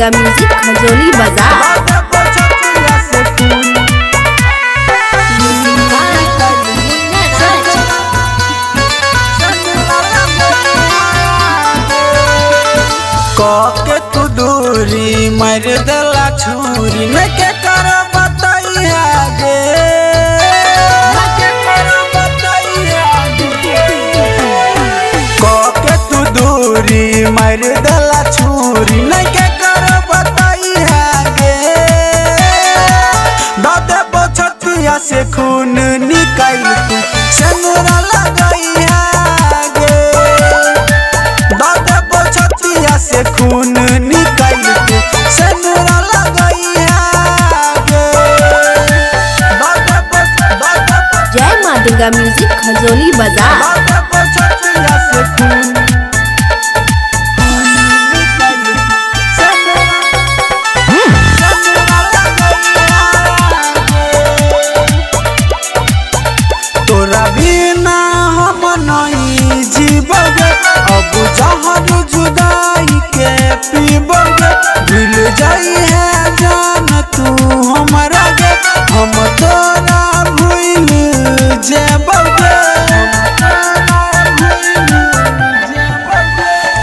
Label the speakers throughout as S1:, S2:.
S1: Durga music Khajauli बाजार।
S2: के तू दूरी मर दला छुरी न के कर बताइया गे के तू दूरी मर दला छुरी न के कर बताइया गे दादे बछतिया से खून निकाल तू सनरा लगाइया गे दादे बछतिया से खून निकाल तू सनरा लगाइया गे
S1: जय मां दुर्गा म्यूजिक खजोली बाजार।
S2: दादे बछतिया से खून तोरा बिना हम नहीं जीवगे अब जहर जुदाई के पीबगे भूल जाई है जान तू हमारा गे हम तोरा भूल जेबगे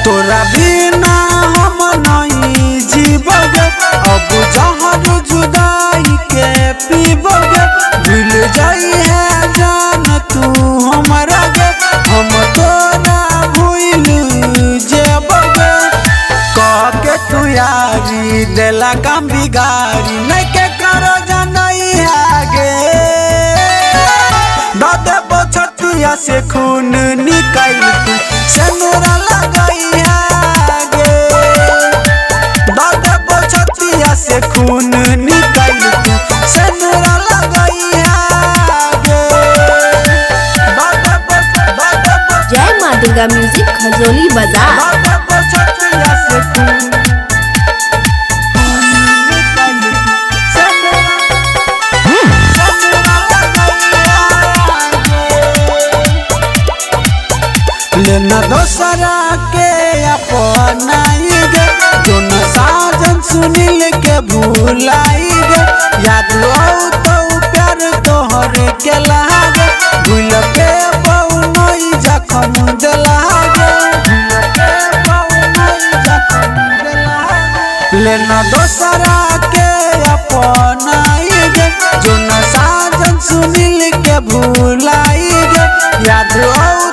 S2: तोरा बिना हम नहीं जीवगे अब जहर जुदाई के पीबगे भूल जाई है जान तू हमारा गे हम तोरा भूल जेबगे के तू यारी देला काम बिगारी नहीं के करो जानई आगे दादे बछतिया से खून निकाल तू सनरा लगाई आगे दादे बछतिया से खून निकाल तू सनरा लगाई आगे
S1: जय मां दुर्गा म्यूजिक खजोली बाजार।
S2: दादे बछतिया से खून लेना दोसरा के अपनाई गे जो न साजन सुनील के भूलाई गे याद आओ तो प्यार तोहर के लागे भूल के बहुनई जखम दिलागे लेना दोसरा के अपनाई गे जो न साजन सुनील के भूलाई गे याद आओ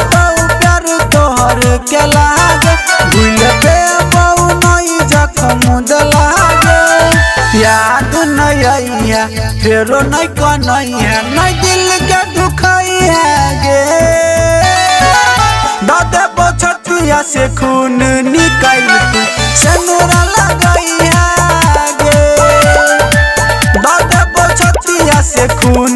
S2: तोहर के लागे भूल पे बहुनई जखम दिलागे याद नहीं आइया फेरो नहीं कन्हैया नहीं दिल के दुखैया गे दादे बछतिया से खून निकाल तू सनरा लगाइया गे दादे बछतिया से खून